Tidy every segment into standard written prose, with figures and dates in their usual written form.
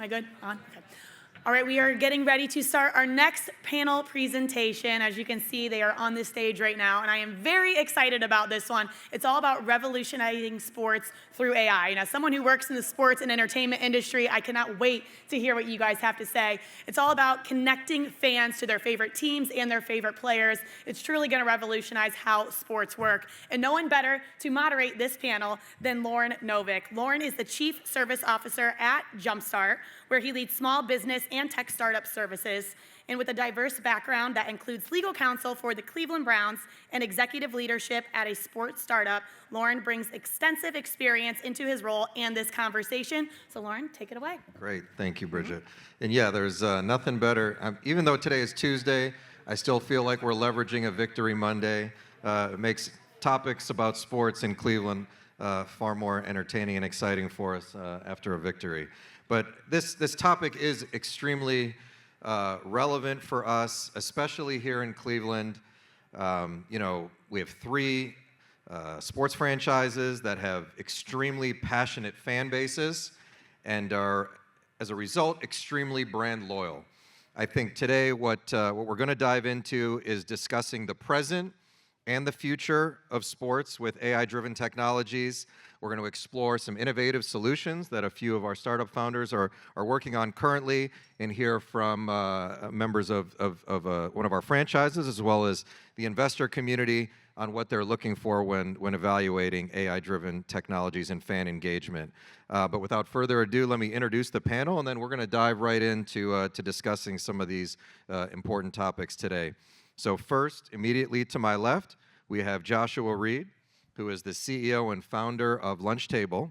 Am I good? On? Okay. All right, we are getting ready to start our next panel presentation. As you can see, they are on the stage right now, and I am very excited about this one. It's all about revolutionizing sports through AI. And as someone who works in the sports and entertainment industry, I cannot wait to hear what you guys have to say. It's all about connecting fans to their favorite teams and their favorite players. It's truly going to revolutionize how sports work. And no one better to moderate this panel than Lorne Novick. Lorne is the Chief Service Officer at JumpStart, where he leads small business and tech startup services. And with a diverse background that includes legal counsel for the Cleveland Browns and executive leadership at a sports startup, Lorne brings extensive experience into his role and this conversation. So Lorne, take it away. Great, thank you, Bridget. And yeah, there's nothing better. Even though today is Tuesday, I still feel like we're leveraging a Victory Monday. It makes topics about sports in Cleveland far more entertaining and exciting for us after a victory. But this topic is extremely relevant for us, especially here in Cleveland. We have three sports franchises that have extremely passionate fan bases and are, as a result, extremely brand loyal. I think today what we're going to dive into is discussing the present and the future of sports with AI-driven technologies. We're going to explore some innovative solutions that a few of our startup founders are working on currently, and hear from members of one of our franchises, as well as the investor community, on what they're looking for when evaluating AI-driven technologies and fan engagement. But without further ado, let me introduce the panel, and then we're going to dive right into to discussing some of these important topics today. So first, immediately to my left, we have Joshua Reid, who is the CEO and founder of LunchTable.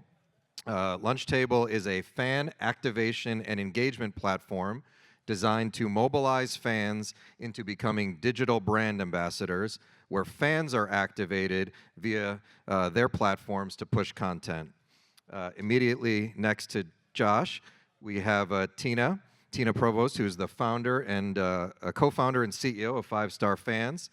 LunchTable is a fan activation and engagement platform designed to mobilize fans into becoming digital brand ambassadors, where fans are activated via their platforms to push content. Immediately next to Josh, we have Tina Provost, who's the founder and a co-founder and CEO of 5 Star Fans.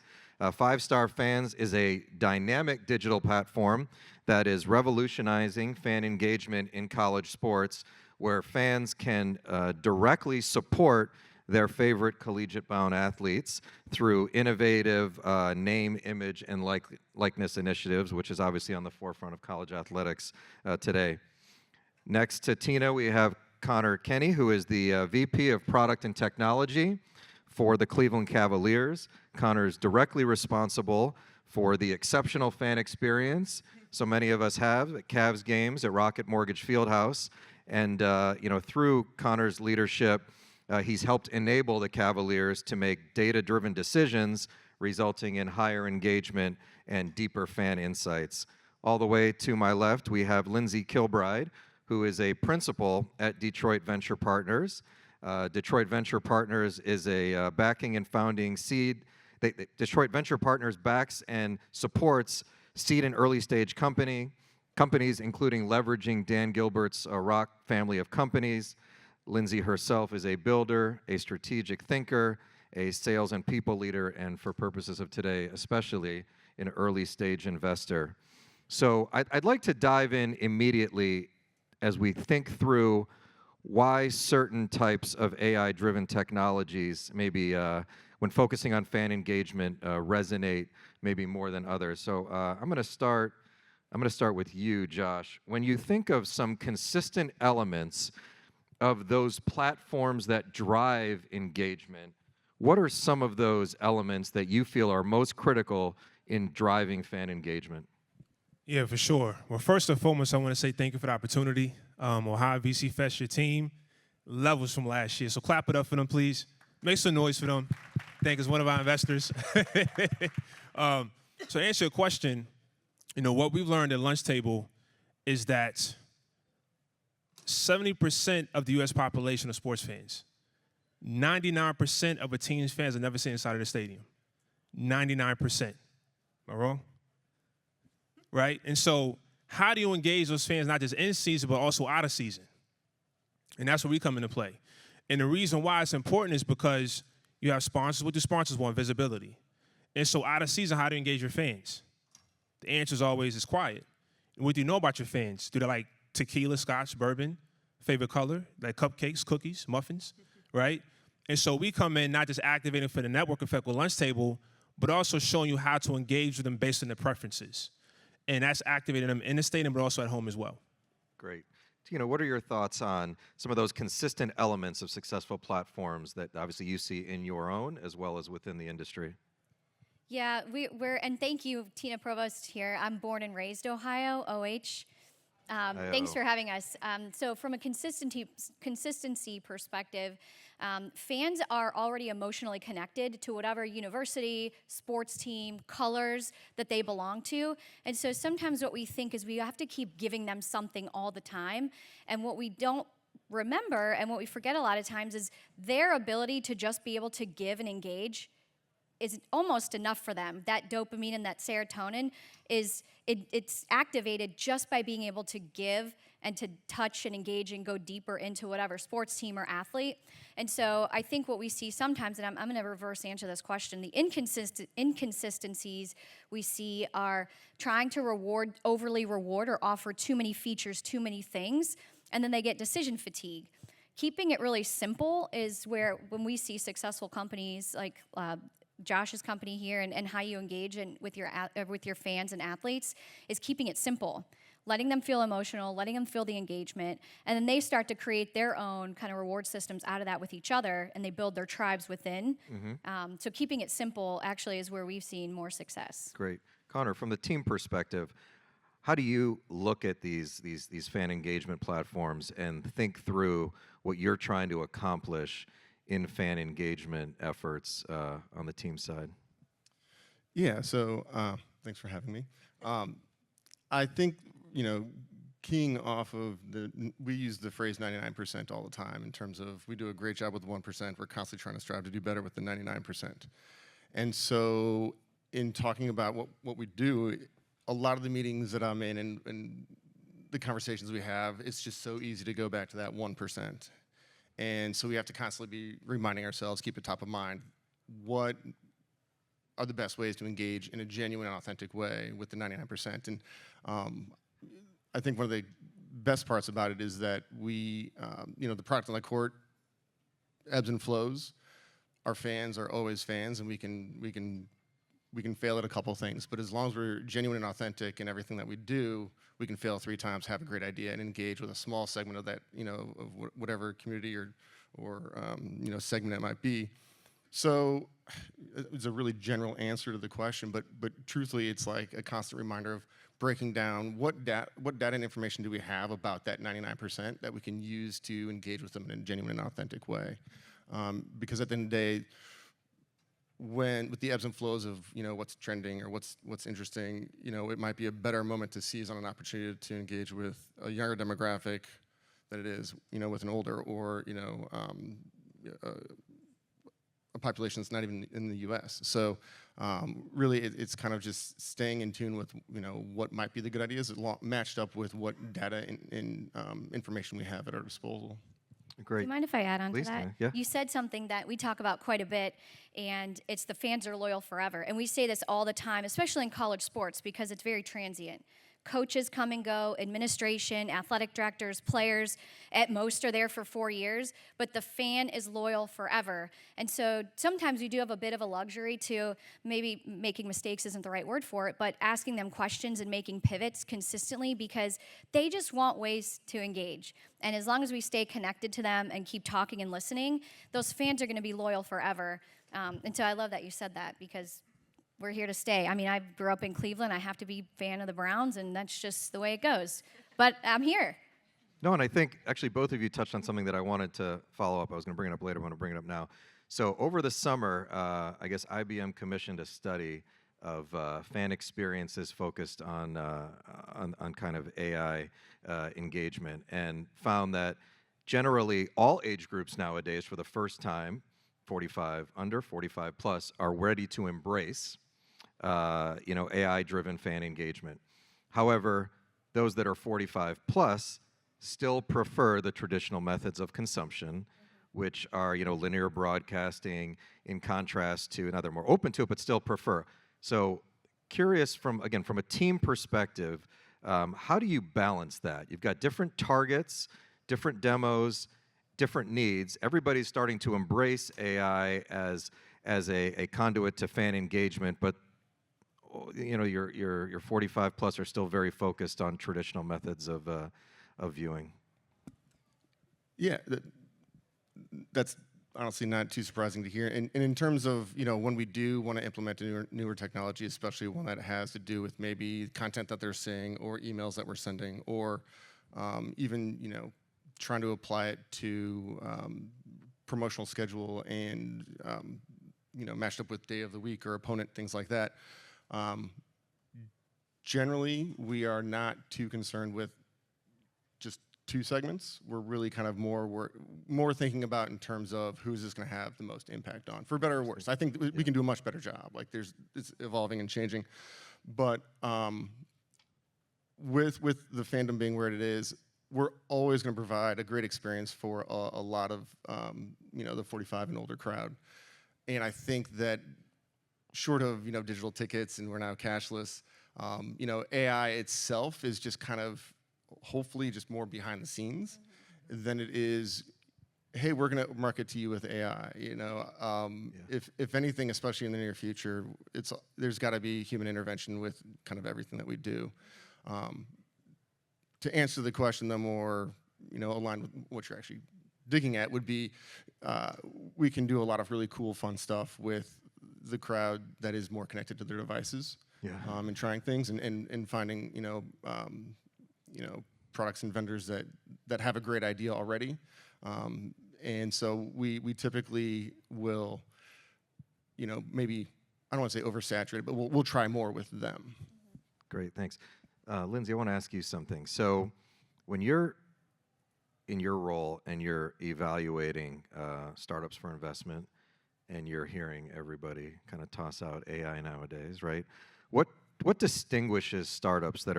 5 Star Fans is a dynamic digital platform that is revolutionizing fan engagement in college sports, where fans can directly support their favorite collegiate-bound athletes through innovative name, image, and likeness initiatives, which is obviously on the forefront of college athletics today. Next to Tina, we have Conor Kenney, who is the VP of Product and Technology for the Cleveland Cavaliers. Conor is directly responsible for the exceptional fan experience so many of us have at Cavs games at Rocket Mortgage Fieldhouse. And through Conor's leadership, he's helped enable the Cavaliers to make data-driven decisions, resulting in higher engagement and deeper fan insights. All the way to my left, we have Lindsey Kilbride, who is a principal at Detroit Venture Partners. Detroit Venture Partners is a backing and founding seed. Detroit Venture Partners backs and supports seed and early stage companies, including leveraging Dan Gilbert's Rock family of companies. Lindsey herself is a builder, a strategic thinker, a sales and people leader, and for purposes of today, especially an early stage investor. So I'd like to dive in immediately as we think through why certain types of AI-driven technologies, maybe when focusing on fan engagement, resonate maybe more than others. So I'm going to start with you, Josh. When you think of some consistent elements of those platforms that drive engagement, what are some of those elements that you feel are most critical in driving fan engagement? Yeah, for sure. Well, first and foremost, I want to say thank you for the opportunity. Ohio VC Fest, your team, levels from last year. So clap it up for them, please. Make some noise for them. Thank us, one of our investors. So to answer your question, what we've learned at LunchTable is that 70% of the U.S. population are sports fans. 99% of a team's fans have never seen inside of the stadium. 99%. Am I wrong? Right? And so how do you engage those fans, not just in season, but also out of season? And that's where we come into play. And the reason why it's important is because you have sponsors. What do sponsors want? Visibility. And so out of season, how do you engage your fans? The answer is always is quiet. And what do you know about your fans? Do they like tequila, scotch, bourbon, favorite color, like cupcakes, cookies, muffins, right? And so we come in not just activating for the network effect with LunchTable, but also showing you how to engage with them based on their preferences. And that's activating them in the stadium, but also at home as well. Great. Tina, what are your thoughts on some of those consistent elements of successful platforms that obviously you see in your own as well as within the industry? Yeah, and thank you, Tina Provost here. I'm born and raised Ohio, OH. Thanks for having us. So from a consistency perspective, fans are already emotionally connected to whatever university, sports team, colors that they belong to. And so sometimes what we think is we have to keep giving them something all the time. And what we don't remember and what we forget a lot of times is their ability to just be able to give and engage is almost enough for them. That dopamine and that serotonin it's activated just by being able to give and to touch and engage and go deeper into whatever sports team or athlete. And so I think what we see sometimes, and I'm going to reverse answer this question, the inconsistencies we see are trying to overly reward or offer too many features, too many things, and then they get decision fatigue. Keeping it really simple is where, when we see successful companies like Josh's company here and how you engage with your fans and athletes is keeping it simple, letting them feel emotional, letting them feel the engagement, and then they start to create their own kind of reward systems out of that with each other, and they build their tribes within. So keeping it simple actually is where we've seen more success. Great. Conor, from the team perspective, how do you look at these fan engagement platforms and think through what you're trying to accomplish in fan engagement efforts on the team side? Yeah, so thanks for having me. I think, keying off of we use the phrase 99% all the time in terms of we do a great job with the 1%. We're constantly trying to strive to do better with the 99%. And so in talking about what we do, a lot of the meetings that I'm in and the conversations we have, it's just so easy to go back to that 1%. And so we have to constantly be reminding ourselves, keep it top of mind, what are the best ways to engage in a genuine and authentic way with the 99%. And I think one of the best parts about it is that we, the product on the court ebbs and flows. Our fans are always fans, and we can fail at a couple things. But as long as we're genuine and authentic in everything that we do, we can fail 3 times, have a great idea, and engage with a small segment of that, of whatever community or segment it might be. So it's a really general answer to the question, but truthfully, it's like a constant reminder of breaking down what data and information do we have about that 99% that we can use to engage with them in a genuine and authentic way. Because at the end of the day, with the ebbs and flows of what's trending or what's interesting, it might be a better moment to seize on an opportunity to engage with a younger demographic than it is with an older or a population that's not even in the U.S. So really, it's kind of just staying in tune with what might be the good ideas matched up with what data and information we have at our disposal. Great. Do you mind if I add on to that? Yeah. You said something that we talk about quite a bit, and it's the fans are loyal forever. And we say this all the time, especially in college sports, because it's very transient. Coaches come and go, administration, athletic directors, players, at most are there for 4 years, but the fan is loyal forever. And so sometimes we do have a bit of a luxury to maybe making mistakes isn't the right word for it, but asking them questions and making pivots consistently because they just want ways to engage. And as long as we stay connected to them and keep talking and listening, those fans are going to be loyal forever. And so I love that you said that because we're here to stay. I mean, I grew up in Cleveland. I have to be a fan of the Browns, and that's just the way it goes. But I'm here. No, and I think actually both of you touched on something that I wanted to follow up. I was going to bring it up later. I want to bring it up now. So over the summer, I guess IBM commissioned a study of fan experiences focused on kind of AI engagement, and found that generally all age groups nowadays, for the first time, 45 under, 45 plus, are ready to embrace AI-driven fan engagement. However, those that are 45 plus still prefer the traditional methods of consumption, which are linear broadcasting, in contrast to, now they're more open to it, but still prefer. So curious from a team perspective, how do you balance that? You've got different targets, different demos, different needs. Everybody's starting to embrace AI as a conduit to fan engagement, but you know, your 45 plus are still very focused on traditional methods of viewing. Yeah, that's honestly not too surprising to hear. And in terms of, you know, when we do want to implement a newer technology, especially one that has to do with maybe content that they're seeing or emails that we're sending, or even, you know, trying to apply it to promotional schedule and, you know, matched up with day of the week or opponent, things like that. Generally, we are not too concerned with just 2 segments. We're really kind of more thinking about in terms of who's this going to have the most impact on, for better or worse. I think we can do a much better job. Like it's evolving and changing, but with the fandom being where it is, we're always going to provide a great experience for a lot of you know, the 45 and older crowd. And I think that short of, you know, digital tickets and we're now cashless, you know, AI itself is just kind of hopefully just more behind the scenes than it is, hey, we're going to market to you with AI. You know, if anything, especially in the near future, there's got to be human intervention with kind of everything that we do. To answer the question, the more, you know, aligned with what you're actually digging at would be, we can do a lot of really cool, fun stuff with the crowd that is more connected to their devices, and trying things and finding, you know, products and vendors that have a great idea already. And so we typically will, you know, maybe, I don't want to say oversaturate, but we'll try more with them. Great, thanks. Lindsey, I want to ask you something. So when you're in your role and you're evaluating startups for investment and you're hearing everybody kind of toss out AI nowadays, right? What distinguishes startups that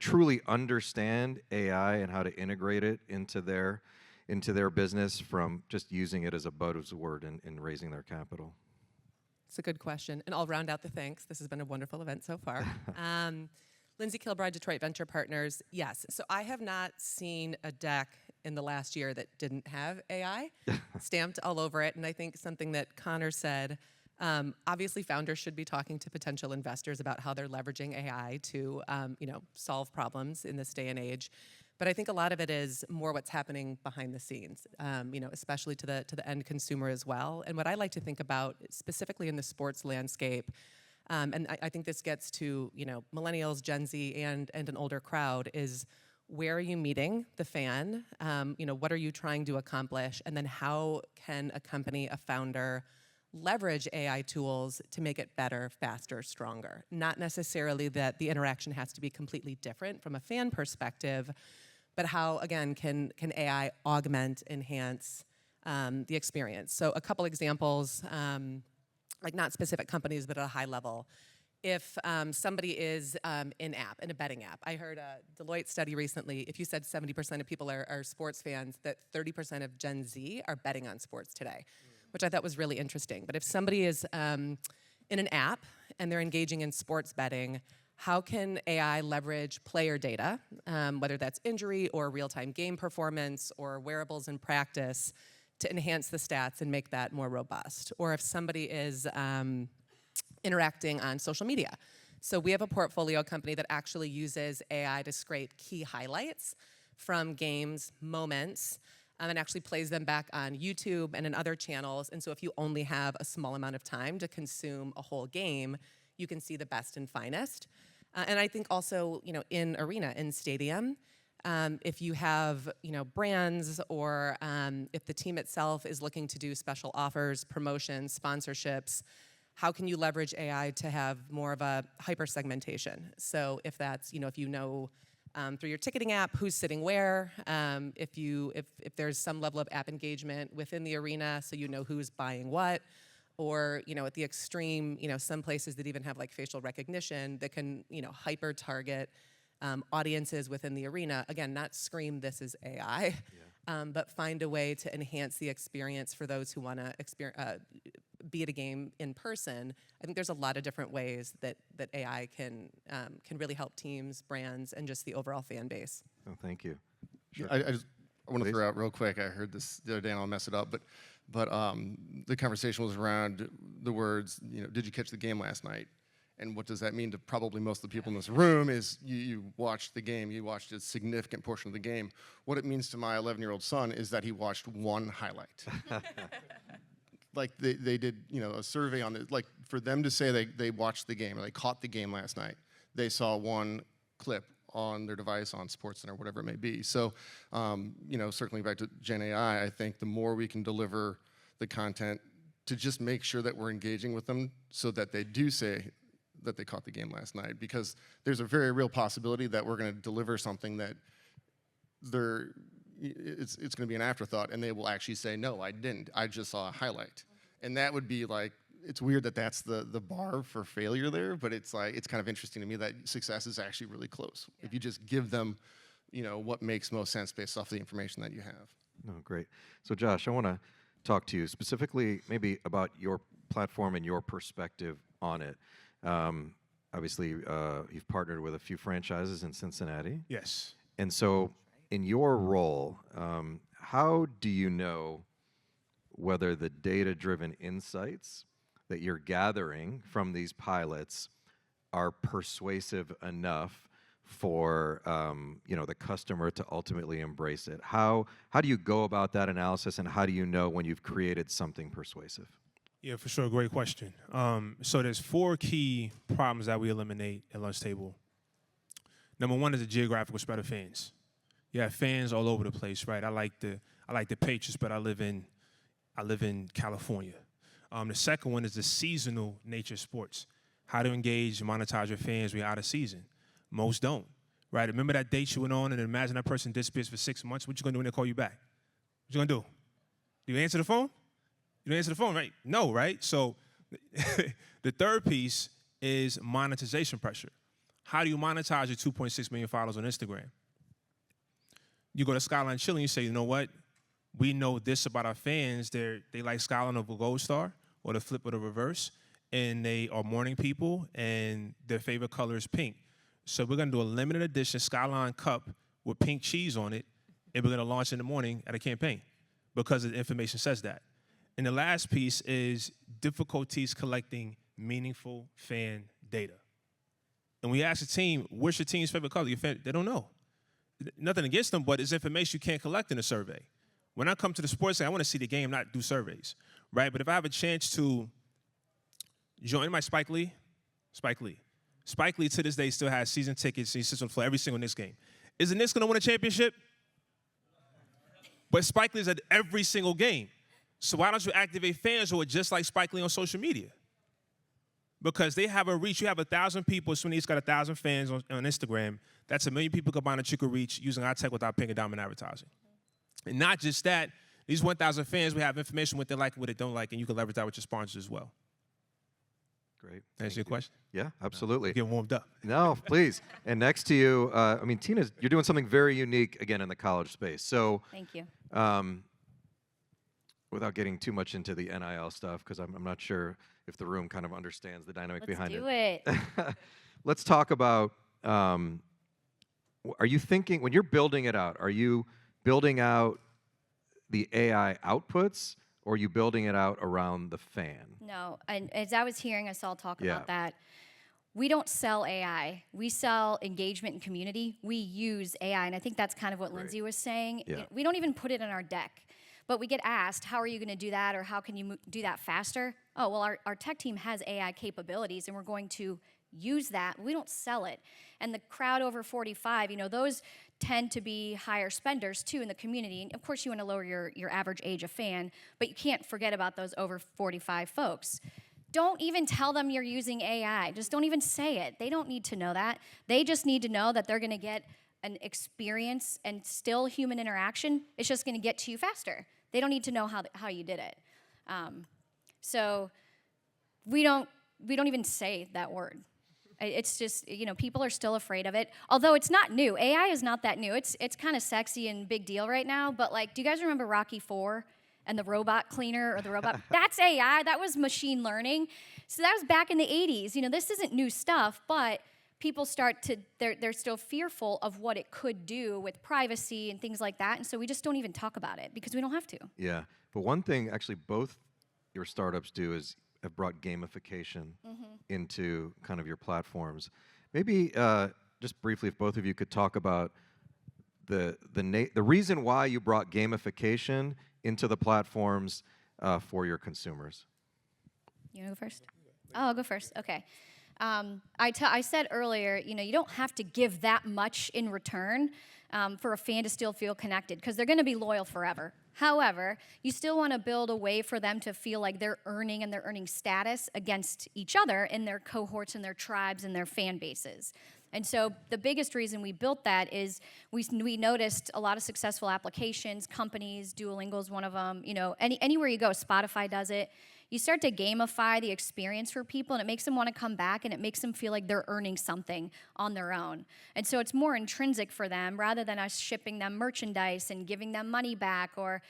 truly understand AI and how to integrate it into their business from just using it as a buzzword in raising their capital? It's a good question, and I'll round out the thanks. This has been a wonderful event so far. Lindsey, Kilbride, Detroit Venture Partners. Yes, so I have not seen a deck in the last year that didn't have AI stamped all over it, and I think something that Conor said, obviously founders should be talking to potential investors about how they're leveraging AI to you know, solve problems in this day and age. But I think a lot of it is more what's happening behind the scenes, you know, especially to the end consumer as well. And what I like to think about specifically in the sports landscape, and I think this gets to, you know, millennials, Gen Z, and an older crowd, is where are you meeting the fan? You know, what are you trying to accomplish? And then how can a company, a founder, leverage AI tools to make it better, faster, stronger? Not necessarily that the interaction has to be completely different from a fan perspective, but how, again, can AI augment, enhance the experience? So a couple examples, like not specific companies, but at a high level. If somebody is in-app, in a betting app. I heard a Deloitte study recently, if you said 70% of people are sports fans, that 30% of Gen Z are betting on sports today, which I thought was really interesting. But if somebody is in an app and they're engaging in sports betting, how can AI leverage player data, whether that's injury or real-time game performance or wearables in practice, to enhance the stats and make that more robust? Or if somebody is interacting on social media. So we have a portfolio company that actually uses AI to scrape key highlights from games, moments, and actually plays them back on YouTube and in other channels. And so if you only have a small amount of time to consume a whole game, you can see the best and finest. And I think also, you know, in arena, in stadium, if you have, you know, brands or if the team itself is looking to do special offers, promotions, sponsorships, how can you leverage AI to have more of a hyper segmentation? So if that's, you know, through your ticketing app, who's sitting where, if there's some level of app engagement within the arena, so you know who's buying what, or, you know, at the extreme, you know, some places that even have like facial recognition that can, you know, hyper target audiences within the arena. Again, not scream this is AI, but find a way to enhance the experience for those who want to be at a game in person. I think there's a lot of different ways that AI can really help teams, brands, and just the overall fan base. Oh, thank you. Sure. I just I want to throw out real quick. I heard this the other day, and I'll mess it up, but the conversation was around the words, did you catch the game last night? And what does that mean to probably most of the people in this room is you watched the game, you watched a significant portion of the game. What it means to my 11-year-old son is that he watched one highlight. Like they did, a survey on it. Like for them to say they watched the game or they caught the game last night, they saw one clip on their device, on SportsCenter, whatever it may be. So, circling back to Gen AI, I think the more we can deliver the content to just make sure that we're engaging with them so that they do say that they caught the game last night, because there's a very real possibility that we're going to deliver something that it's going to be an afterthought, and they will actually say, no, I didn't. I just saw a highlight. And that would be like, it's weird that that's the bar for failure there, but it's kind of interesting to me that success is actually really close. Yeah. If you just give them, what makes most sense based off the information that you have. No, great. So Josh, I want to talk to you specifically maybe about your platform and your perspective on it. Obviously, you've partnered with a few franchises in Cincinnati. Yes. And so in your role, how do you know whether the data-driven insights that you're gathering from these pilots are persuasive enough for the customer to ultimately embrace it? How do you go about that analysis, and how do you know when you've created something persuasive? Yeah, for sure. Great question. So there's 4 key problems that we eliminate at LunchTable. Number 1 is the geographical spread of fans. You have fans all over the place, right? I like the Patriots, but I live in California. The second one is the seasonal nature of sports. How to engage and monetize your fans when you're out of season. Most don't, right? Remember that date you went on, and imagine that person disappears for 6 months. What you gonna do when they call you back? What you gonna do? Do you answer the phone? You don't answer the phone, right? No, right? So the third piece is monetization pressure. How do you monetize your 2.6 million followers on Instagram? You go to Skyline Chili and you say, you know what? We know this about our fans. They like Skyline over Gold Star, or the flip or the reverse, and they are morning people, and their favorite color is pink. So we're going to do a limited edition Skyline Cup with pink cheese on it, and we're going to launch in the morning at a campaign because the information says that. And the last piece is difficulties collecting meaningful fan data. And we ask the team, what's your team's favorite color? They don't know. Nothing against them, but it's information you can't collect in a survey. When I come to the sports, I want to see the game, not do surveys, right? But if I have a chance to join my Spike Lee to this day still has season tickets, and he sits on the floor every single Knicks game. Is the Knicks going to win a championship? But Spike Lee's at every single game. So why don't you activate fans who are just like Spike Lee on social media? Because they have a reach. You have 1,000 people. Sweeney's got 1,000 fans on Instagram. That's 1 million people combined that you could reach using our tech without paying a dime in advertising. And not just that, these 1,000 fans, we have information what they like and what they don't like, and you can leverage that with your sponsors as well. Great. Answer your question? Yeah, absolutely. Get warmed up. No, please. And next to you, Tina, you're doing something very unique, again, in the college space. So, thank you. Without getting too much into the NIL stuff, because I'm not sure if the room kind of understands the dynamic behind it. Let's do it. Let's talk about, are you thinking, when you're building it out, are you building out the AI outputs, or are you building it out around the fan? No, and as I was hearing us all talk about that, we don't sell AI. We sell engagement and community. We use AI, and I think that's kind of what Lindsey was saying. Yeah. We don't even put it in our deck, but we get asked, how are you going to do that, or how can you do that faster? Oh, well, our tech team has AI capabilities, and we're going to use that. We don't sell it. And the crowd over 45, those tend to be higher spenders too in the community. And of course, you want to lower your average age of fan, but you can't forget about those over 45 folks. Don't even tell them you're using AI. Just don't even say it. They don't need to know that. They just need to know that they're going to get an experience and still human interaction. It's just going to get to you faster. They don't need to know how you did it. So we don't even say that word. It's just, people are still afraid of it. Although it's not new. AI is not that new. It's kind of sexy and big deal right now. But do you guys remember Rocky IV and the robot cleaner or the robot? That's AI. That was machine learning. So that was back in the 80s. This isn't new stuff, but people they're still fearful of what it could do with privacy and things like that. And so we just don't even talk about it because we don't have to. Yeah. But one thing actually both your startups do is have brought gamification into kind of your platforms. Maybe just briefly, if both of you could talk about the reason why you brought gamification into the platforms for your consumers. You want to go first? Oh, I'll go first. Okay. I said earlier, you don't have to give that much in return for a fan to still feel connected because they're going to be loyal forever. However, you still want to build a way for them to feel like they're earning and they're earning status against each other in their cohorts and their tribes and their fan bases. And so the biggest reason we built that is we noticed a lot of successful applications, companies, Duolingo's one of them, anywhere you go, Spotify does it. You start to gamify the experience for people, and it makes them want to come back, and it makes them feel like they're earning something on their own. And so it's more intrinsic for them rather than us shipping them merchandise and giving them money back or,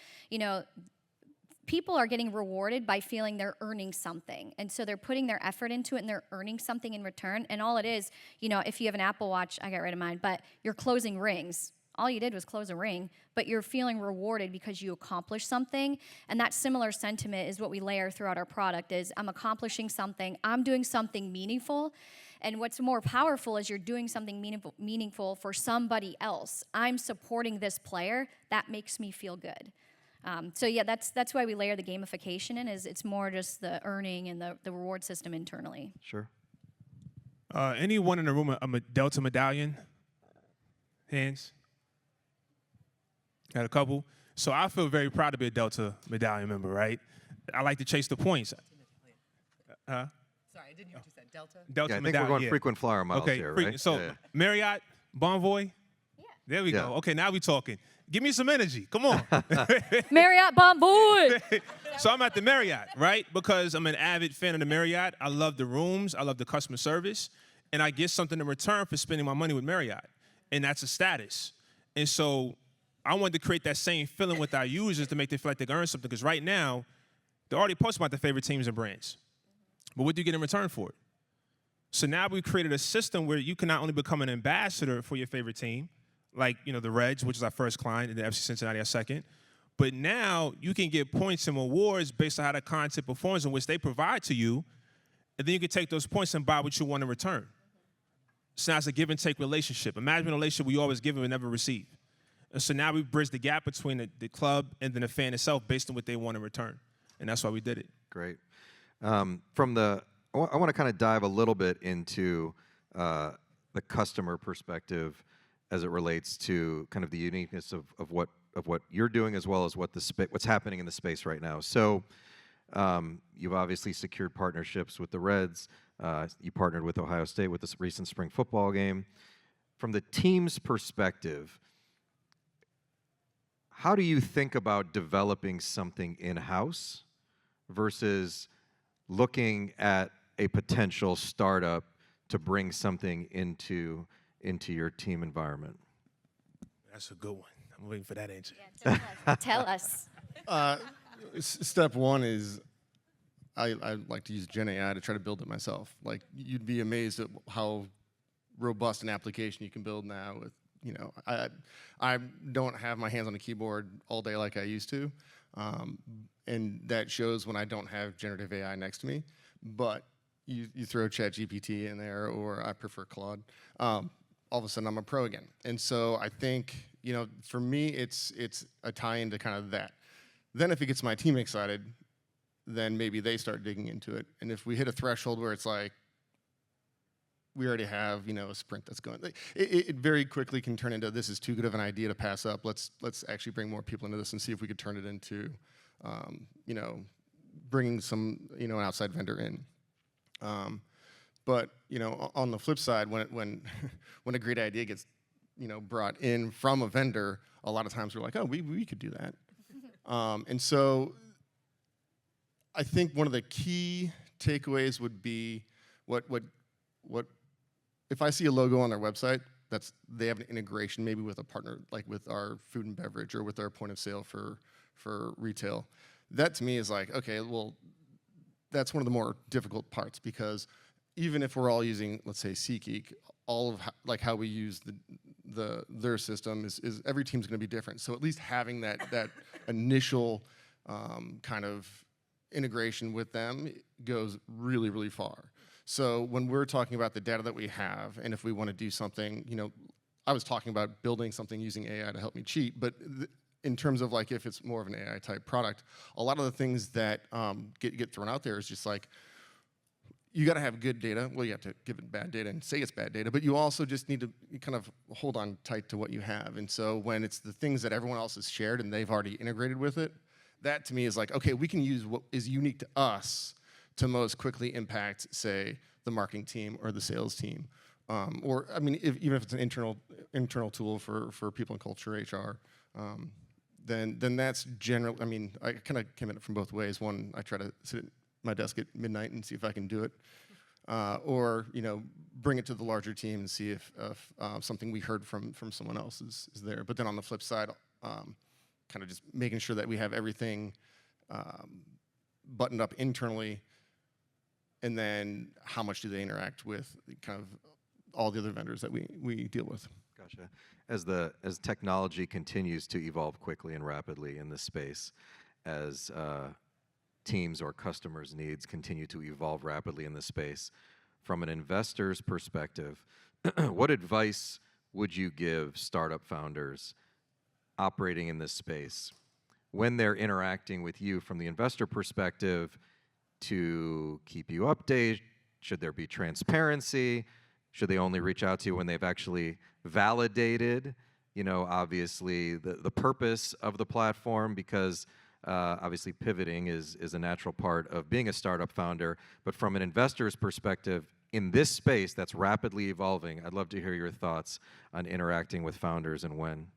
people are getting rewarded by feeling they're earning something. And so they're putting their effort into it and they're earning something in return. And all it is, if you have an Apple Watch, I got rid of mine, but you're closing rings. All you did was close a ring, but you're feeling rewarded because you accomplished something. And that similar sentiment is what we layer throughout our product is I'm accomplishing something, I'm doing something meaningful. And what's more powerful is you're doing something meaningful for somebody else. I'm supporting this player. That makes me feel good. So yeah, that's why we layer the gamification in, is it's more just the earning and the reward system internally. Sure. Anyone in the room a Delta medallion? Hands? Got a couple. So I feel very proud to be a Delta medallion member, right? I like to chase the points. Sorry, I didn't hear what you said. Delta? Delta Yeah, I think medallion, we're going frequent flyer miles here, right? So Yeah. Marriott, Bonvoy? Yeah. There we Yeah. go. Okay, now we talking. Give me some energy. Come on. Marriott Bomboy! So I'm at the Marriott, right? Because I'm an avid fan of the Marriott. I love the rooms. I love the customer service. And I get something in return for spending my money with Marriott. And that's a status. And so I wanted to create that same feeling with our users to make them feel like they earn something. Because right now, they already post about their favorite teams and brands. But what do you get in return for it? So now we've created a system where you can not only become an ambassador for your favorite team, like, the Reds, which is our first client, and the FC Cincinnati our second. But now you can get points and rewards based on how the content performs in which they provide to you, and then you can take those points and buy what you want in return. So now it's a give and take relationship. Imagine a relationship we always give and never receive. And so now we've bridged the gap between the club and then the fan itself based on what they want in return. And that's why we did it. Great. I want to kind of dive a little bit into the customer perspective as it relates to kind of the uniqueness of what you're doing, as well as what's happening in the space right now. So you've obviously secured partnerships with the Reds. You partnered with Ohio State with this recent spring football game. From the team's perspective, how do you think about developing something in-house versus looking at a potential startup to bring something into your team environment? That's a good one. I'm waiting for that answer. Yeah, tell us. Step one is I like to use Gen AI to try to build it myself. Like, you'd be amazed at how robust an application you can build now with, I don't have my hands on a keyboard all day like I used to. And that shows when I don't have generative AI next to me. But you throw ChatGPT in there, or I prefer Claude, all of a sudden I'm a pro again. And so I think, for me, it's a tie-in to kind of that. Then if it gets my team excited, then maybe they start digging into it. And if we hit a threshold where it's like, we already have, a sprint that's going, it very quickly can turn into, this is too good of an idea to pass up. Let's actually bring more people into this and see if we could turn it into, bringing some, an outside vendor in. But on the flip side, when a great idea gets brought in from a vendor, a lot of times we're like, oh, we could do that. And so I think one of the key takeaways would be what if I see a logo on their website that's they have an integration maybe with a partner, like with our food and beverage or with our point of sale for retail. That to me is like, okay, well, that's one of the more difficult parts, because even if we're all using, let's say, SeatGeek, all of how we use their system is every team's going to be different. So at least having that initial kind of integration with them goes really, really far. So when we're talking about the data that we have, and if we want to do something, I was talking about building something using AI to help me cheat, but in terms of like if it's more of an AI type product, a lot of the things that get thrown out there is just like, you got to have good data. Well, you have to give it bad data and say it's bad data, but you also just need to kind of hold on tight to what you have. And so when it's the things that everyone else has shared and they've already integrated with it, that to me is like, okay, we can use what is unique to us to most quickly impact, say, the marketing team or the sales team. Or, I mean, even if it's an internal tool for people in culture, HR, then that's generally, I mean, I kind of came at it from both ways. One, I try to sit at my desk at midnight and see if I can do it. Or, bring it to the larger team and see if something we heard from someone else is there. But then on the flip side, kind of just making sure that we have everything buttoned up internally, and then how much do they interact with kind of all the other vendors that we deal with. Gotcha. As technology continues to evolve quickly and rapidly in this space, as teams or customers' needs continue to evolve rapidly in this space, from an investor's perspective, what advice would you give startup founders operating in this space when they're interacting with you from the investor perspective to keep you updated? Should there be transparency? Should they only reach out to you when they've actually validated, obviously the purpose of the platform? Because obviously pivoting is a natural part of being a startup founder. But from an investor's perspective, in this space that's rapidly evolving, I'd love to hear your thoughts on interacting with founders and when.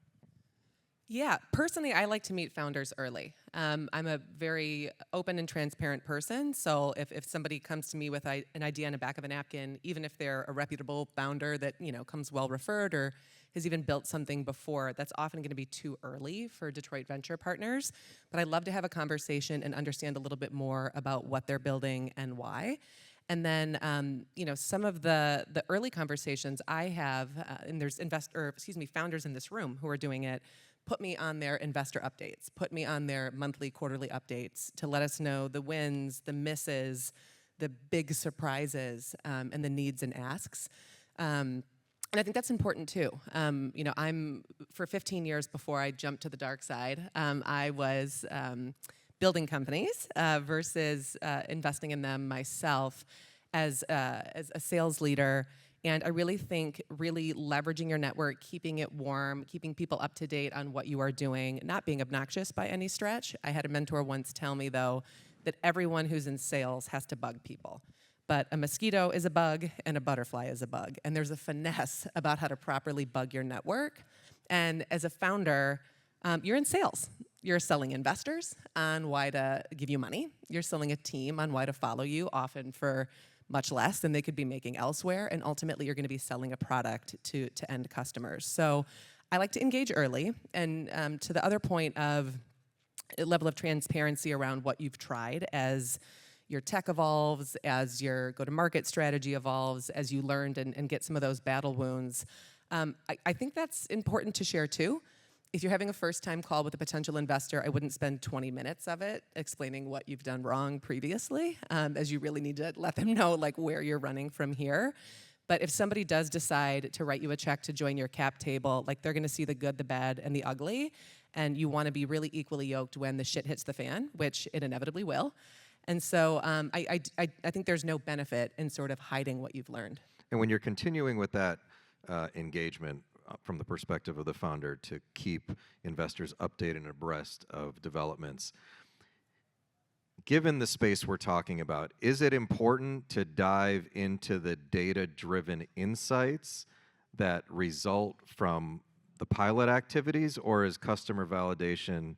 Yeah, personally, I like to meet founders early. I'm a very open and transparent person, so if somebody comes to me with an idea on the back of a napkin, even if they're a reputable founder that comes well referred or has even built something before, that's often going to be too early for Detroit venture partners. But I'd love to have a conversation and understand a little bit more about what they're building and why. And then, some of the early conversations I have, and there's founders in this room who are doing it, put me on their investor updates, put me on their monthly, quarterly updates to let us know the wins, the misses, the big surprises, and the needs and asks. And I think that's important too. I'm for 15 years before I jumped to the dark side, I was building companies versus investing in them myself as a sales leader. And I really think really leveraging your network, keeping it warm, keeping people up to date on what you are doing, not being obnoxious by any stretch. I had a mentor once tell me, though, that everyone who's in sales has to bug people. But a mosquito is a bug and a butterfly is a bug. And there's a finesse about how to properly bug your network. And as a founder, you're in sales. You're selling investors on why to give you money. You're selling a team on why to follow you, often for much less than they could be making elsewhere, and ultimately you're going to be selling a product to end customers. So I like to engage early, and to the other point of a level of transparency around what you've tried as your tech evolves, as your go-to-market strategy evolves, as you learned and get some of those battle wounds. I think that's important to share too. If you're having a first-time call with a potential investor, I wouldn't spend 20 minutes of it explaining what you've done wrong previously, as you really need to let them know where you're running from here. But if somebody does decide to write you a check to join your cap table, they're going to see the good, the bad, and the ugly, and you want to be really equally yoked when the shit hits the fan, which it inevitably will. And so I think there's no benefit in sort of hiding what you've learned. And when you're continuing with that engagement, from the perspective of the founder, to keep investors updated and abreast of developments, given the space we're talking about, is it important to dive into the data-driven insights that result from the pilot activities, or is customer validation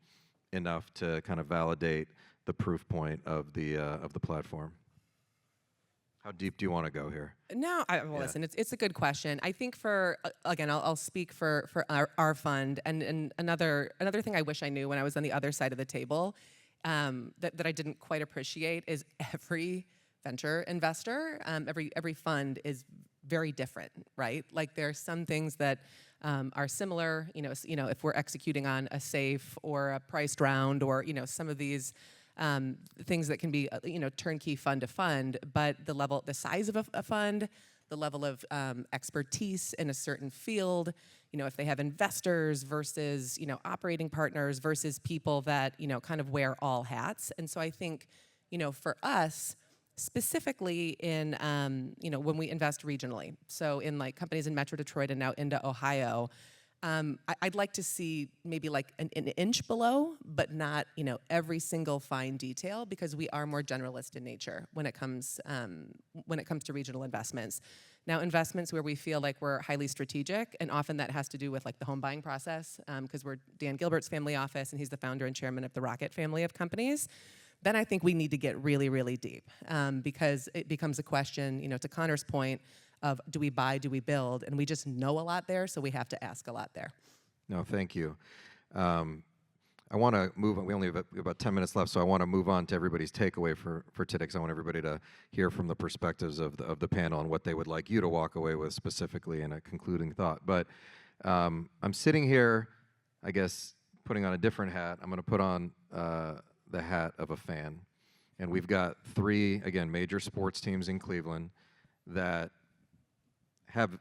enough to kind of validate the proof point of the platform? How deep do you want to go here? No, listen, it's a good question. I think I'll speak for our fund, and another thing I wish I knew when I was on the other side of the table that I didn't quite appreciate is every venture investor, every fund is very different, right? Like there are some things that are similar, if we're executing on a safe or a priced round or, some of these things that can be, turnkey fund to fund, but the size of a fund, the level of expertise in a certain field, if they have investors versus, operating partners versus people that, kind of wear all hats. And so I think, for us, specifically in, when we invest regionally, so in like companies in Metro Detroit and now into Ohio, I'd like to see maybe like an inch below, but not, every single fine detail, because we are more generalist in nature when it comes to regional investments. Now, investments where we feel like we're highly strategic, and often that has to do with like the home buying process, because we're Dan Gilbert's family office, and he's the founder and chairman of the Rocket family of companies. Then I think we need to get really, really deep, because it becomes a question, to Conor's point, of do we buy, do we build? And we just know a lot there, so we have to ask a lot there. No, thank you. I want to move on. We only have about 10 minutes left, so I want to move on to everybody's takeaway for today, because I want everybody to hear from the perspectives of the panel and what they would like you to walk away with specifically in a concluding thought. But I'm sitting here, I guess, putting on a different hat. I'm going to put on the hat of a fan. And we've got 3, again, major sports teams in Cleveland that have,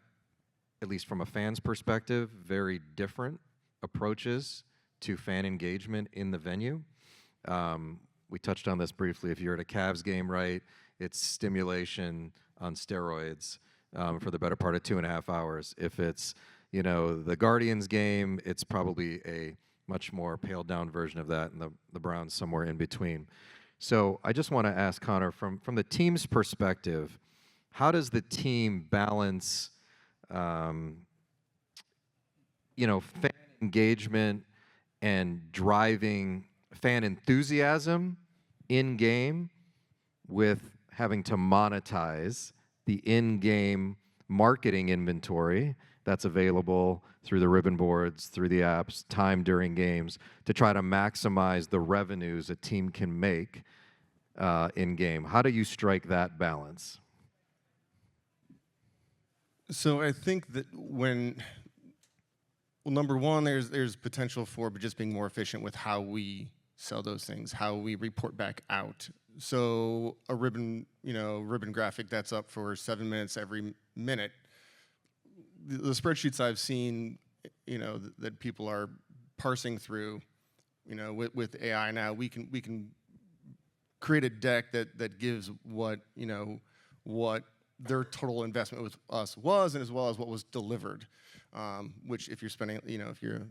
at least from a fan's perspective, very different approaches to fan engagement in the venue. We touched on this briefly. If you're at a Cavs game, right, it's stimulation on steroids for the better part of 2.5 hours. If it's, the Guardians game, it's probably a much more paled down version of that, and the Browns somewhere in between. So I just want to ask Conor, from the team's perspective, how does the team balance, fan engagement and driving fan enthusiasm in-game with having to monetize the in-game marketing inventory that's available through the ribbon boards, through the apps, time during games, to try to maximize the revenues a team can make in-game? How do you strike that balance? So I think that number one, there's potential for just being more efficient with how we sell those things, how we report back out. So a ribbon graphic that's up for 7 minutes every minute, the spreadsheets I've seen, that people are parsing through, with AI now, we can create a deck that gives what their total investment with us was, and as well as what was delivered. Which, if you're spending, if you're $1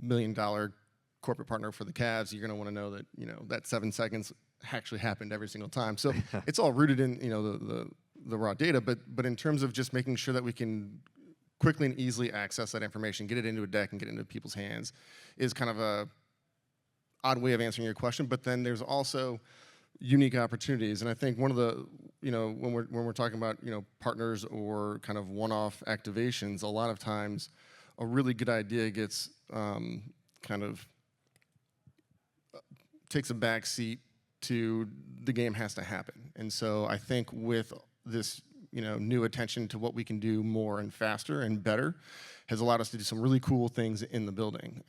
million corporate partner for the Cavs, you're going to want to know that, that 7 seconds actually happened every single time. So it's all rooted in, the raw data. But in terms of just making sure that we can quickly and easily access that information, get it into a deck and get it into people's hands, is kind of a odd way of answering your question. But then there's also unique opportunities, and I think one of the, when we're talking about, partners or kind of one-off activations, a lot of times a really good idea gets kind of takes a back seat to the game has to happen. And so I think with this, new attention to what we can do more and faster and better has allowed us to do some really cool things in the building.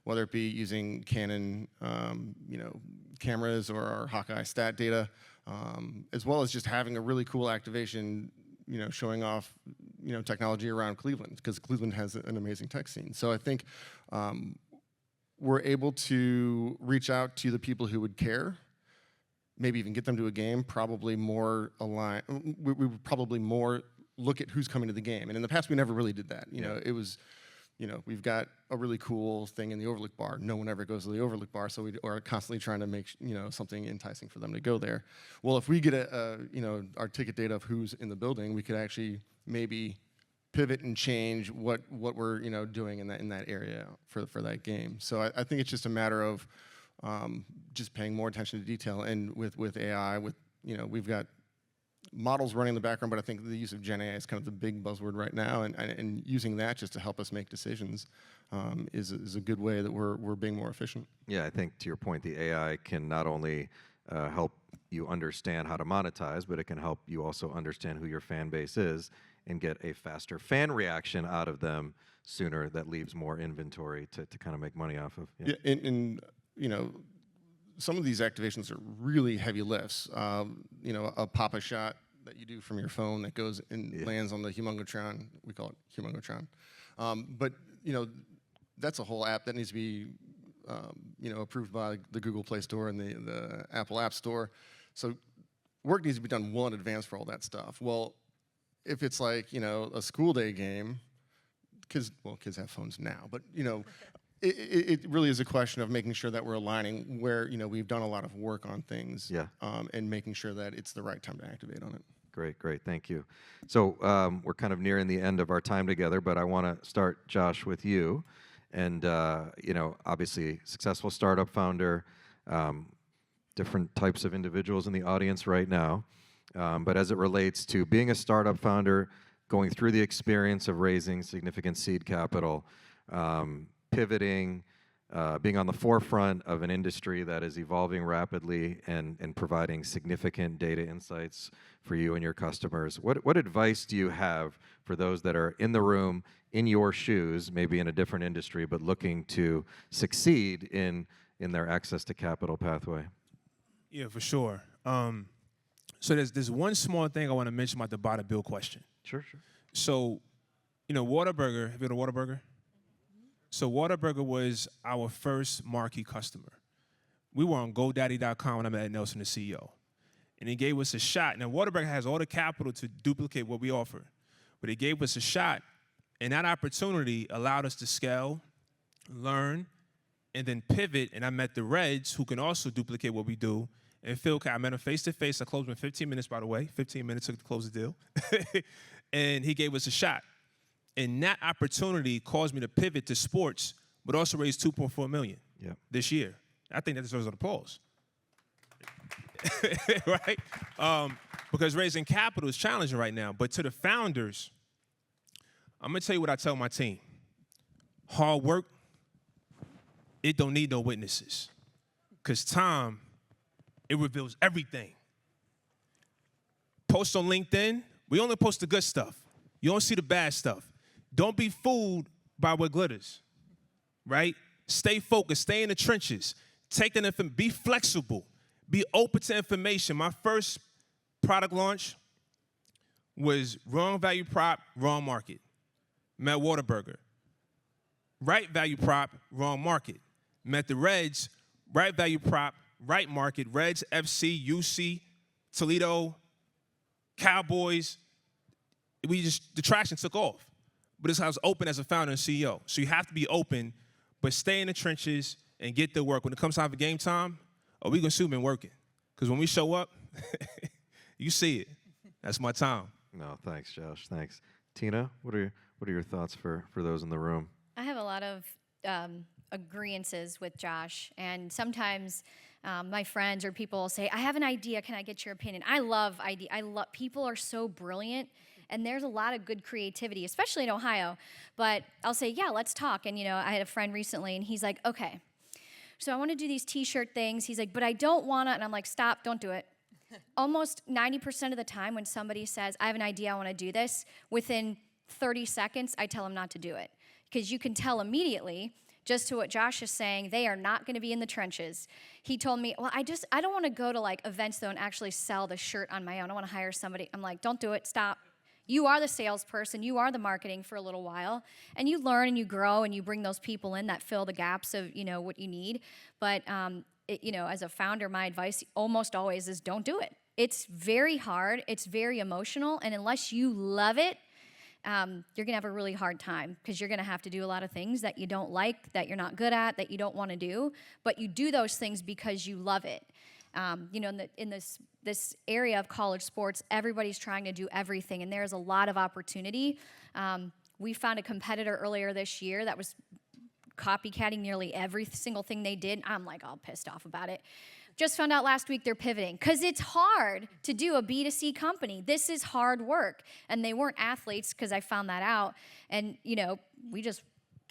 Whether it be using Canon, cameras or our Hawkeye stat data, as well as just having a really cool activation, showing off, technology around Cleveland, because Cleveland has an amazing tech scene. So I think we're able to reach out to the people who would care, maybe even get them to a game, probably more aligned. We would probably more look at who's coming to the game. And in the past, we never really did that. It was, we've got a really cool thing in the Overlook Bar. No one ever goes to the Overlook Bar, so we are constantly trying to make, something enticing for them to go there. Well, if we get our ticket data of who's in the building, we could actually maybe pivot and change what we're, doing in that area for that game. So I think it's just a matter of just paying more attention to detail. And with AI, we've got models running in the background, but I think the use of Gen AI is kind of the big buzzword right now, and using that just to help us make decisions is a good way that we're being more efficient. Yeah, I think to your point, the AI can not only help you understand how to monetize, but it can help you also understand who your fan base is and get a faster fan reaction out of them sooner that leaves more inventory to kind of make money off of. Yeah, and you know, some of these activations are really heavy lifts. You know, a pop-a shot that you do from your phone that goes and lands on the Humongotron. We call it Humongotron. But you know, that's a whole app that needs to be you know, approved by the Google Play Store and the Apple App Store. So work needs to be done well in advance for all that stuff. Well, if it's like, you know, a school day game, kids have phones now, but you know, it really is a question of making sure that we're aligning where, you know, we've done a lot of work on things, and making sure that it's the right time to activate on it. Great, thank you. So we're kind of nearing the end of our time together, but I want to start, Josh, with you. And you know, obviously, successful startup founder, different types of individuals in the audience right now. But as it relates to being a startup founder, going through the experience of raising significant seed capital, pivoting, being on the forefront of an industry that is evolving rapidly and providing significant data insights for you and your customers, what advice do you have for those that are in the room, in your shoes, maybe in a different industry, but looking to succeed in their access to capital pathway? Yeah, for sure. So there's one small thing I want to mention about the Bada Bill question. Sure. So, you know, Whataburger, have you heard of Whataburger? So Whataburger was our first marquee customer. We were on GoDaddy.com when I met Nelson, the CEO. And he gave us a shot. Now, Whataburger has all the capital to duplicate what we offer. But he gave us a shot, and that opportunity allowed us to scale, learn, and then pivot. And I met the Reds, who can also duplicate what we do. And Phil, I met him face-to-face. I closed him in 15 minutes, by the way. 15 minutes took to close the deal. And he gave us a shot. And that opportunity caused me to pivot to sports, but also raise $2.4 million this year. I think that deserves an applause. Right? Because raising capital is challenging right now. But to the founders, I'm going to tell you what I tell my team. Hard work, it don't need no witnesses. Because time, it reveals everything. Post on LinkedIn, we only post the good stuff. You don't see the bad stuff. Don't be fooled by what glitters, right? Stay focused, stay in the trenches. Take that information, be flexible, be open to information. My first product launch was wrong value prop, wrong market. Met Whataburger. Right value prop, wrong market. Met the Reds, right value prop, right market. Reds, FC, UC, Toledo, Cowboys. The traction took off. But it's how I was open as a founder and CEO. So you have to be open, but stay in the trenches and get the work. When it comes time for game time, we're going to assume been working. Because when we show up, you see it. That's my time. No, thanks, Josh. Thanks. Tina, what are your thoughts for those in the room? I have a lot of agreeances with Josh, and sometimes my friends or people will say, I have an idea, can I get your opinion? I love ideas. People are so brilliant, and there's a lot of good creativity, especially in Ohio. But I'll say, yeah, let's talk. And, you know, I had a friend recently, and he's like, okay, so I want to do these T-shirt things. He's like, but I don't want to. And I'm like, stop, don't do it. Almost 90% of the time when somebody says, I have an idea, I want to do this, within 30 seconds, I tell them not to do it. Because you can tell immediately, just to what Josh is saying, they are not going to be in the trenches. He told me, well, I don't want to go to like events though and actually sell the shirt on my own. I want to hire somebody. I'm like, don't do it, stop. You are the salesperson, you are the marketing for a little while, and you learn and you grow and you bring those people in that fill the gaps of, you know, what you need. But, you know, as a founder, my advice almost always is don't do it. It's very hard, it's very emotional, and unless you love it, you're gonna have a really hard time because you're gonna have to do a lot of things that you don't like, that you're not good at, that you don't want to do, but you do those things because you love it. You know, in this area of college sports, everybody's trying to do everything, and there's a lot of opportunity. We found a competitor earlier this year that was copycatting nearly every single thing they did. I'm like all pissed off about it. Just found out last week they're pivoting because it's hard to do a B2C company. This is hard work. And they weren't athletes because I found that out. And, you know, we just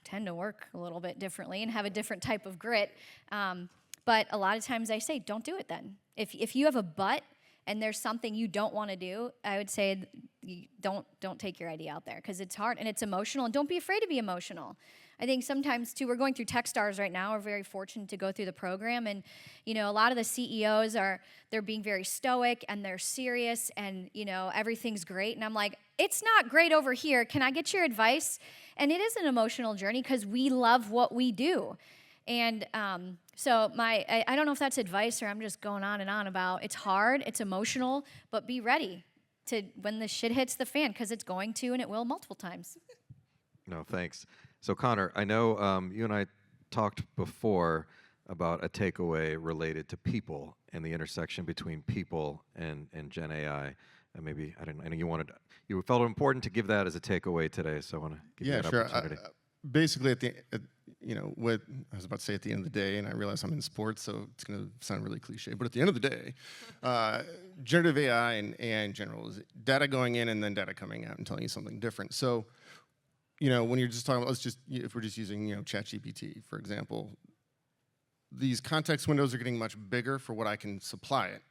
tend to work a little bit differently and have a different type of grit. But a lot of times I say, don't do it then. If you have a but and there's something you don't want to do, I would say, you don't take your idea out there, because it's hard and it's emotional, and don't be afraid to be emotional. I think sometimes too, we're going through Techstars right now. We're very fortunate to go through the program, and a lot of the CEOs they're being very stoic and they're serious, and everything's great, and I'm like, it's not great over here. Can I get your advice? And it is an emotional journey because we love what we do. And so I don't know if that's advice or I'm just going on and on about it's hard, it's emotional, but be ready to when the shit hits the fan, because it's going to, and it will multiple times. No, thanks. So Conor, I know you and I talked before about a takeaway related to people and the intersection between people and Gen AI. And maybe, I know you felt it important to give that as a takeaway today, so I want to give you that opportunity. Basically, what I was about to say at the end of the day, and I realize I'm in sports, so it's going to sound really cliche, but at the end of the day, generative AI and AI in general is data going in and then data coming out and telling you something different. So, when you're just talking about, if we're just using, ChatGPT, for example, these context windows are getting much bigger for what I can supply it,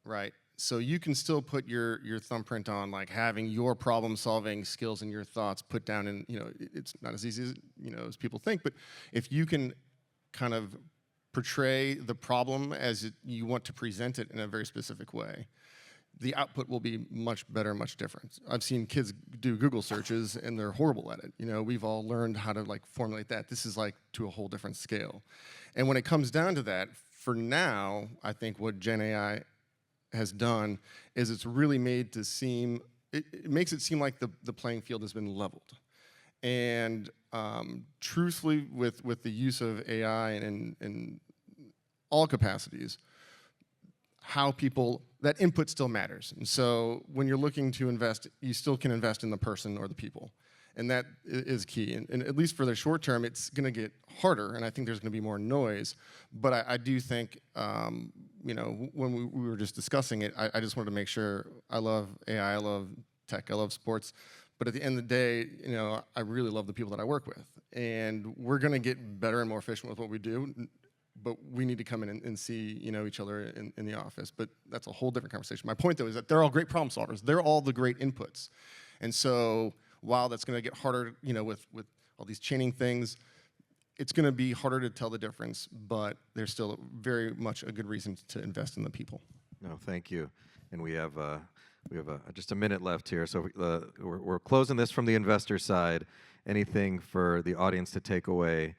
right? So you can still put your thumbprint on, like having your problem-solving skills and your thoughts put down, and it's not as easy as as people think. But if you can kind of portray the problem as you want to present it in a very specific way, the output will be much better, much different. I've seen kids do Google searches and they're horrible at it. We've all learned how to formulate that. This is to a whole different scale. And when it comes down to that, for now, I think what Gen AI has done is it's really made to seem, it makes it seem like the playing field has been leveled. And truthfully, with the use of AI in all capacities, that input still matters. And so when you're looking to invest, you still can invest in the person or the people. And that is key. And at least for the short term, it's going to get harder, and I think there's going to be more noise. But I do think, when we were just discussing it, I just wanted to make sure I love AI, I love tech, I love sports. But at the end of the day, I really love the people that I work with. And we're going to get better and more efficient with what we do. But we need to come in and see each other in the office. But that's a whole different conversation. My point, though, is that they're all great problem solvers. They're all the great inputs. And so while that's going to get harder, with all these chaining things, it's going to be harder to tell the difference. But there's still very much a good reason to invest in the people. No, thank you. And we have just a minute left here. So we're closing this from the investor side. Anything for the audience to take away?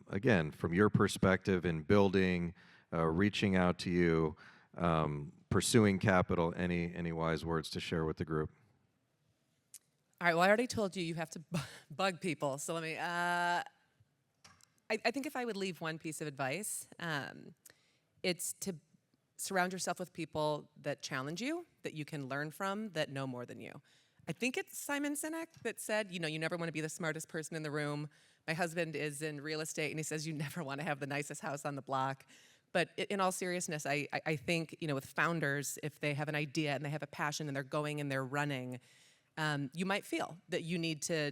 Again, from your perspective in building, reaching out to you, pursuing capital, any wise words to share with the group? All right, well, I already told you have to bug people. So let me, I think if I would leave one piece of advice, it's to surround yourself with people that challenge you, that you can learn from, that know more than you. I think it's Simon Sinek that said, you never want to be the smartest person in the room. My husband is in real estate, and he says you never want to have the nicest house on the block. But in all seriousness, I think, with founders, if they have an idea and they have a passion and they're going and they're running, you might feel that you need to,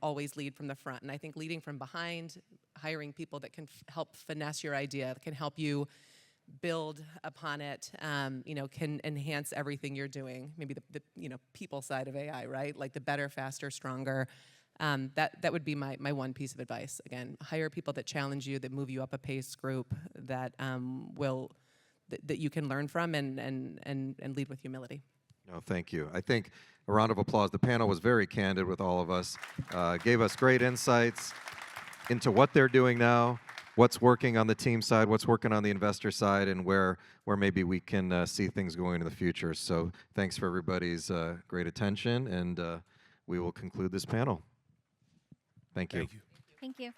always lead from the front. And I think leading from behind, hiring people that can help finesse your idea, that can help you build upon it, can enhance everything you're doing. Maybe the people side of AI, right? Like the better, faster, stronger. That would be my one piece of advice. Again, hire people that challenge you, that move you up a pace group, that that you can learn from and lead with humility. No, thank you. I think a round of applause. The panel was very candid with all of us, gave us great insights into what they're doing now, what's working on the team side, what's working on the investor side, and where maybe we can see things going in the future. So thanks for everybody's great attention, and we will conclude this panel. Thank you. Thank you.